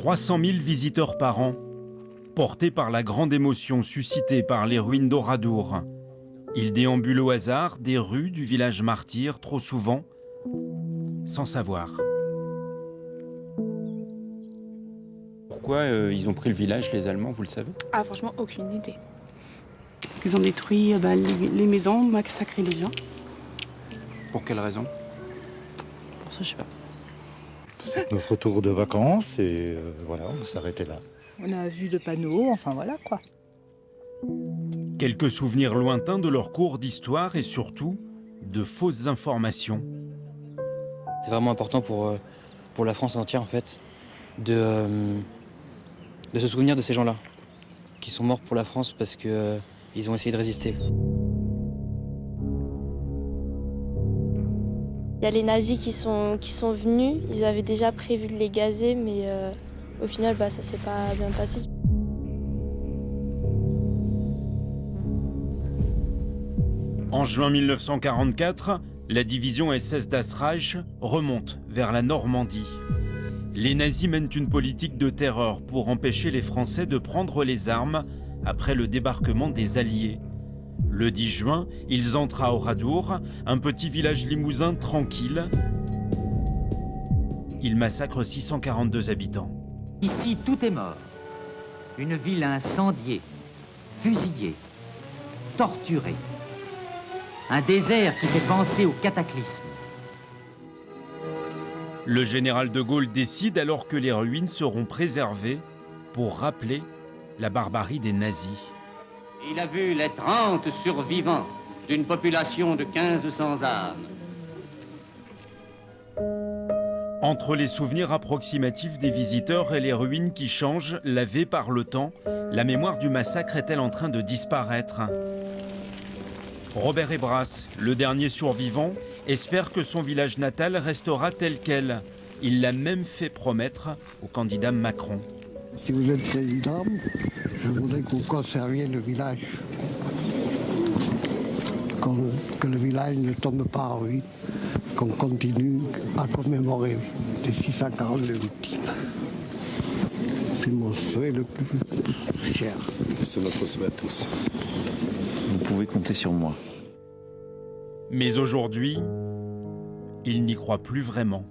300 000 visiteurs par an, portés par la grande émotion suscitée par les ruines d'Oradour. Ils déambulent au hasard des rues du village martyr, trop souvent, sans savoir. Pourquoi ils ont pris le village, les Allemands, vous le savez? Ah, franchement, aucune idée. Ils ont détruit les maisons, massacré les gens. Pour quelle raison? Pour ça, je sais pas. C'est notre retour de vacances et voilà, on s'arrêtait là. On a vu de panneaux, enfin voilà quoi. Quelques souvenirs lointains de leur cours d'histoire et surtout de fausses informations. C'est vraiment important pour la France entière en fait de se souvenir de ces gens-là qui sont morts pour la France parce que ils ont essayé de résister. Il y a les nazis qui sont venus, ils avaient déjà prévu de les gazer, mais au final, ça s'est pas bien passé. En juin 1944, la division SS Das Reich remonte vers la Normandie. Les nazis mènent une politique de terreur pour empêcher les Français de prendre les armes après le débarquement des Alliés. Le 10 juin, ils entrent à Oradour, un petit village limousin tranquille. Ils massacrent 642 habitants. Ici, tout est mort. Une ville incendiée, fusillée, torturée. Un désert qui fait penser au cataclysme. Le général de Gaulle décide alors que les ruines seront préservées pour rappeler la barbarie des nazis. Il a vu les 30 survivants d'une population de 1500 âmes. Entre les souvenirs approximatifs des visiteurs et les ruines qui changent, lavées par le temps, la mémoire du massacre est-elle en train de disparaître? Robert Ebras, le dernier survivant, espère que son village natal restera tel quel. Il l'a même fait promettre au candidat Macron. Si vous êtes président, je voudrais que vous conserviez le village. Que le village ne tombe pas en ruine, qu'on continue à commémorer les 642 victimes. C'est mon souhait le plus cher. C'est notre souhait à tous. Vous pouvez compter sur moi. Mais aujourd'hui, il n'y croit plus vraiment.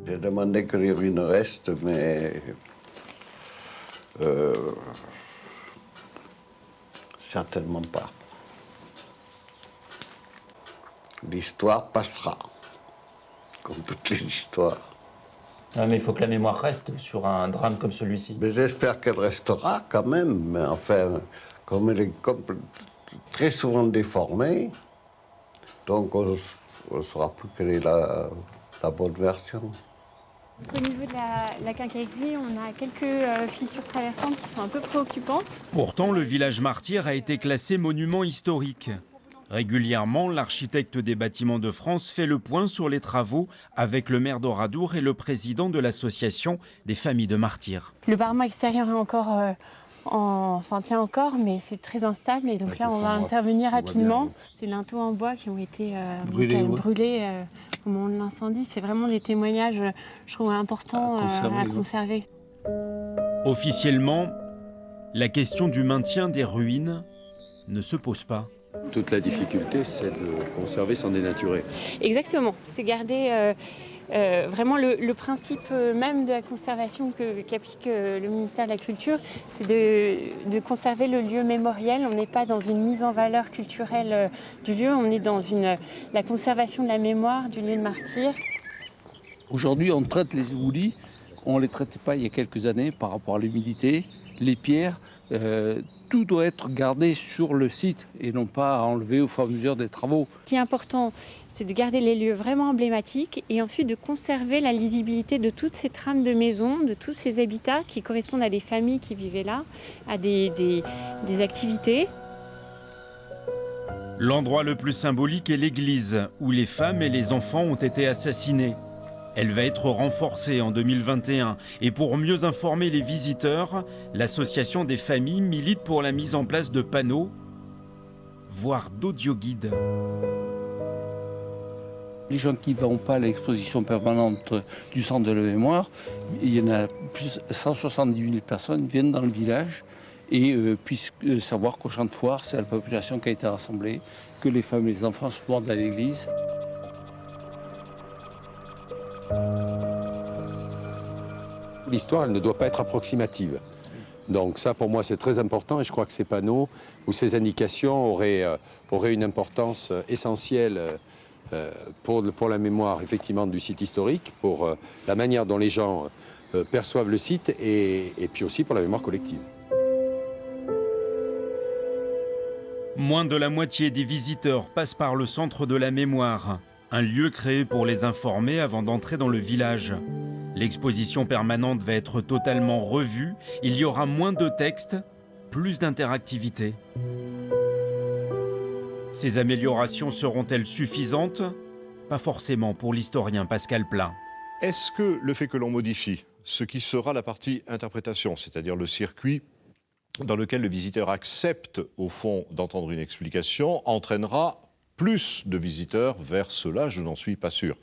J'ai demandé que les ruines restent, mais certainement pas. L'histoire passera, comme toutes les histoires. Ah, mais il faut que la mémoire reste sur un drame comme celui-ci. Mais j'espère qu'elle restera quand même, mais enfin, comme elle est très souvent déformée, donc on ne saura plus quelle est la bonne version. Au niveau de la quincaillerie, on a quelques fissures traversantes qui sont un peu préoccupantes. Pourtant, le village martyr a été classé monument historique. Régulièrement, l'architecte des bâtiments de France fait le point sur les travaux avec le maire d'Oradour et le président de l'association des familles de martyrs. Le parement extérieur est encore, tient encore, mais c'est très instable et donc là on va intervenir rapidement. C'est linteaux en bois qui ont été brûlés au moment de l'incendie. C'est vraiment des témoignages, je trouve, importants à conserver. Officiellement, la question du maintien des ruines ne se pose pas. Toute la difficulté, c'est de conserver sans dénaturer. Exactement, c'est garder vraiment le principe même de la conservation qu'applique le ministère de la Culture, c'est de conserver le lieu mémoriel. On n'est pas dans une mise en valeur culturelle du lieu, on est dans la conservation de la mémoire du lieu de martyr. Aujourd'hui, on traite les éboulis, on ne les traitait pas il y a quelques années par rapport à l'humidité, les pierres. Tout doit être gardé sur le site et non pas enlevé au fur et à mesure des travaux. Ce qui est important, c'est de garder les lieux vraiment emblématiques et ensuite de conserver la lisibilité de toutes ces trames de maisons, de tous ces habitats qui correspondent à des familles qui vivaient là, à des activités. L'endroit le plus symbolique est l'église, où les femmes et les enfants ont été assassinés. Elle va être renforcée en 2021 et pour mieux informer les visiteurs, l'association des familles milite pour la mise en place de panneaux, voire d'audioguides. Les gens qui ne vont pas à l'exposition permanente du Centre de la mémoire, il y en a plus de 170 000 personnes qui viennent dans le village et puissent savoir qu'au champ de foire, c'est la population qui a été rassemblée, que les femmes et les enfants se rendent à l'église. L'histoire, elle ne doit pas être approximative. Donc ça, pour moi, c'est très important et je crois que ces panneaux ou ces indications auraient une importance essentielle pour la mémoire, effectivement, du site historique, pour la manière dont les gens perçoivent le site et puis aussi pour la mémoire collective. Moins de la moitié des visiteurs passent par le centre de la mémoire, un lieu créé pour les informer avant d'entrer dans le village. L'exposition permanente va être totalement revue, il y aura moins de textes, plus d'interactivité. Ces améliorations seront-elles suffisantes? Pas forcément pour l'historien Pascal Plat. Est-ce que le fait que l'on modifie ce qui sera la partie interprétation, c'est-à-dire le circuit dans lequel le visiteur accepte, au fond, d'entendre une explication, entraînera plus de visiteurs vers cela? Je n'en suis pas sûr.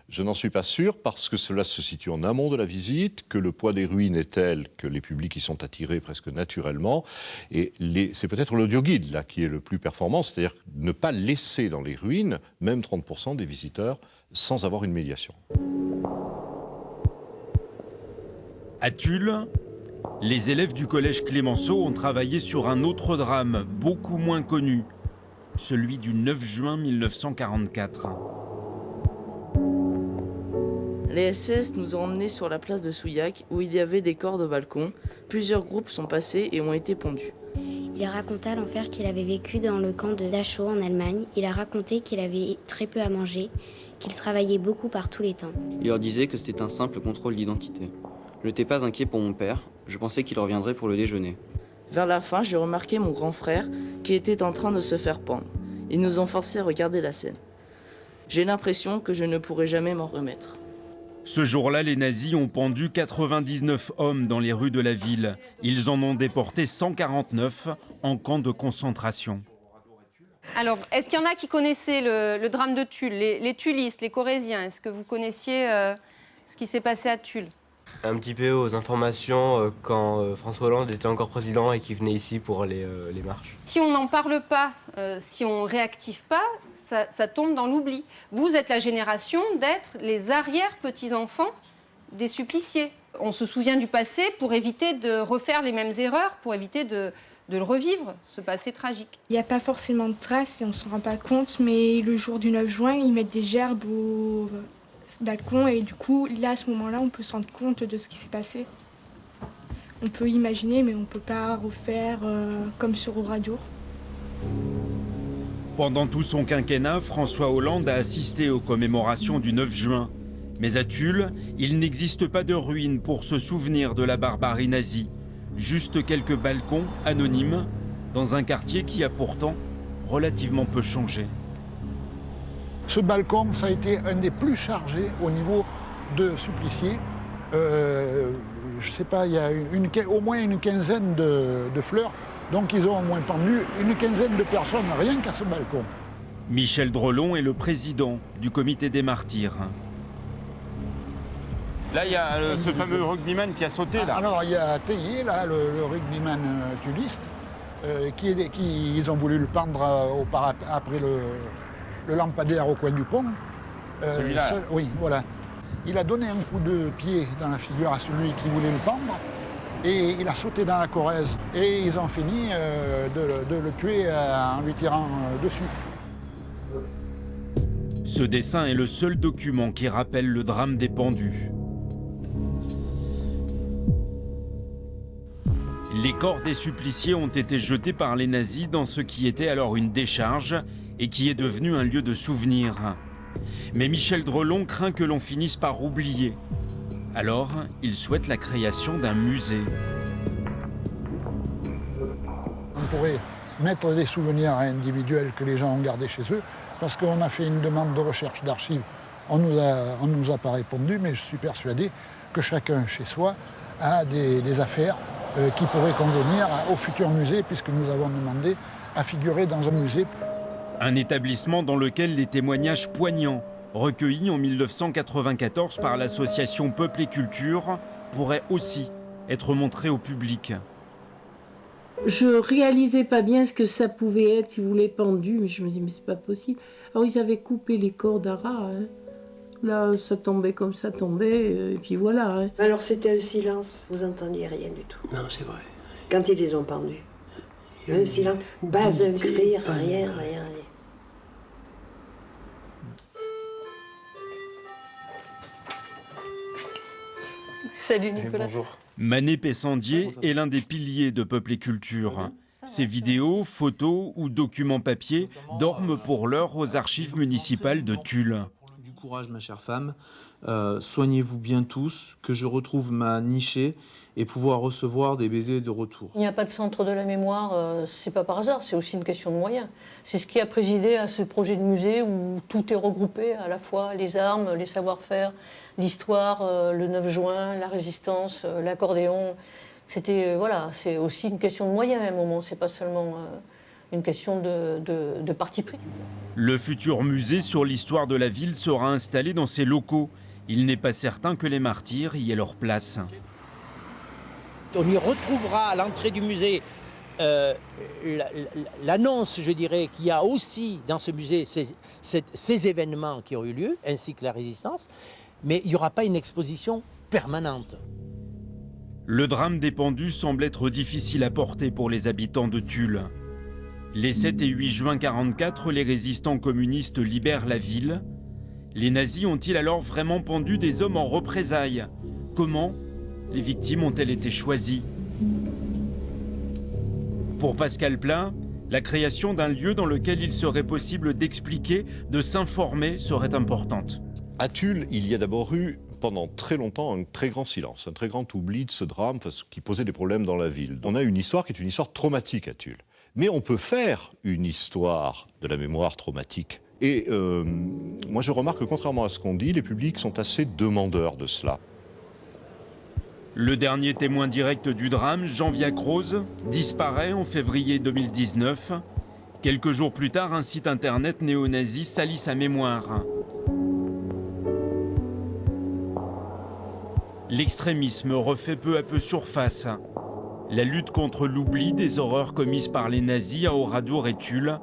Je n'en suis pas sûr parce que cela se situe en amont de la visite, que le poids des ruines est tel que les publics y sont attirés presque naturellement. Et c'est peut-être l'audioguide là qui est le plus performant, c'est-à-dire ne pas laisser dans les ruines même 30% des visiteurs sans avoir une médiation. À Tulle, les élèves du collège Clémenceau ont travaillé sur un autre drame, beaucoup moins connu, celui du 9 juin 1944. Les SS nous ont emmenés sur la place de Souillac, où il y avait des cordes au balcon. Plusieurs groupes sont passés et ont été pendus. Il raconta à l'enfer qu'il avait vécu dans le camp de Dachau en Allemagne. Il a raconté qu'il avait très peu à manger, qu'il travaillait beaucoup par tous les temps. Il leur disait que c'était un simple contrôle d'identité. Je n'étais pas inquiet pour mon père, je pensais qu'il reviendrait pour le déjeuner. Vers la fin, j'ai remarqué mon grand frère qui était en train de se faire pendre. Ils nous ont forcés à regarder la scène. J'ai l'impression que je ne pourrai jamais m'en remettre. Ce jour-là, les nazis ont pendu 99 hommes dans les rues de la ville. Ils en ont déporté 149 en camp de concentration. Alors, est-ce qu'il y en a qui connaissaient le drame de Tulle, les tullistes, les corésiens? Est-ce que vous connaissiez ce qui s'est passé à Tulle? Un petit peu aux informations quand François Hollande était encore président et qu'il venait ici pour les marches. Si on n'en parle pas, si on ne réactive pas, ça tombe dans l'oubli. Vous êtes la génération d'être les arrière-petits-enfants des suppliciés. On se souvient du passé pour éviter de refaire les mêmes erreurs, pour éviter de le revivre, ce passé tragique. Il n'y a pas forcément de traces et on ne s'en rend pas compte, mais le jour du 9 juin, ils mettent des gerbes au balcon et du coup, là, à ce moment-là, on peut se rendre compte de ce qui s'est passé. On peut imaginer, mais on ne peut pas refaire comme sur Oradour. Pendant tout son quinquennat, François Hollande a assisté aux commémorations du 9 juin. Mais à Tulle, il n'existe pas de ruines pour se souvenir de la barbarie nazie. Juste quelques balcons anonymes dans un quartier qui a pourtant relativement peu changé. Ce balcon, ça a été un des plus chargés au niveau de suppliciés. Je ne sais pas, il y a au moins une quinzaine de fleurs. Donc ils ont au moins pendu une quinzaine de personnes rien qu'à ce balcon. Michel Drelon est le président du comité des martyrs. Là, il y a ce fameux rugbyman qui a sauté, là. Alors, il y a Théier, là, le rugbyman tulliste, ils ont voulu le pendre après le lampadaire au coin du pont. Celui-là. Oui, voilà. Il a donné un coup de pied dans la figure à celui qui voulait le pendre et il a sauté dans la Corrèze. Et ils ont fini de le tuer en lui tirant dessus. Ce dessin est le seul document qui rappelle le drame des pendus. Les corps des suppliciés ont été jetés par les nazis dans ce qui était alors une décharge et qui est devenu un lieu de souvenir. Mais Michel Drelon craint que l'on finisse par oublier. Alors, il souhaite la création d'un musée. On pourrait mettre des souvenirs individuels que les gens ont gardés chez eux, parce qu'on a fait une demande de recherche d'archives. On nous a pas répondu, mais je suis persuadé que chacun chez soi a des affaires qui pourraient convenir au futur musée, puisque nous avons demandé à figurer dans un musée. Un établissement dans lequel les témoignages poignants recueillis en 1994 par l'association Peuple et Culture, pourraient aussi être montrés au public. Je réalisais pas bien ce que ça pouvait être si vous voulez pendu, mais je me dis mais c'est pas possible. Alors ils avaient coupé les cordes à ras. Hein. Là, ça tombait comme ça tombait, et puis voilà. Hein. Alors c'était le silence, vous entendiez rien du tout. Non, c'est vrai. Quand ils les ont pendus. Un silence, pas un cri, rien. Salut Nicolas. Bonjour. Mané Pessandier est l'un des piliers de Peuple et Culture. Ses vidéos, photos ou documents papier dorment pour l'heure aux archives municipales de Tulle. Du courage, ma chère femme. Soignez-vous bien tous, que je retrouve ma nichée et pouvoir recevoir des baisers de retour. Il n'y a pas de centre de la mémoire, c'est pas par hasard, c'est aussi une question de moyens. C'est ce qui a présidé à ce projet de musée où tout est regroupé, à la fois les armes, les savoir-faire, l'histoire, le 9 juin, la résistance, l'accordéon. C'était, voilà, c'est aussi une question de moyens à un moment, c'est pas seulement une question de parti pris. Le futur musée sur l'histoire de la ville sera installé dans ses locaux. Il n'est pas certain que les martyrs y aient leur place. On y retrouvera à l'entrée du musée l'annonce, je dirais, qu'il y a aussi dans ce musée ces événements qui ont eu lieu, ainsi que la résistance, mais il n'y aura pas une exposition permanente. Le drame des pendus semble être difficile à porter pour les habitants de Tulle. Les 7 et 8 juin 1944, les résistants communistes libèrent la ville. Les nazis ont-ils alors vraiment pendu des hommes en représailles? Comment les victimes ont-elles été choisies? Pour Pascal Plat, la création d'un lieu dans lequel il serait possible d'expliquer, de s'informer serait importante. À Tulle, il y a d'abord eu pendant très longtemps un très grand silence, un très grand oubli de ce drame qui posait des problèmes dans la ville. On a une histoire qui est une histoire traumatique à Tulle. Mais on peut faire une histoire de la mémoire traumatique. Et moi je remarque que contrairement à ce qu'on dit, les publics sont assez demandeurs de cela. Le dernier témoin direct du drame, Jean Viacrose, disparaît en février 2019. Quelques jours plus tard, un site internet néo-nazi salit sa mémoire. L'extrémisme refait peu à peu surface. La lutte contre l'oubli des horreurs commises par les nazis à Oradour et Tulle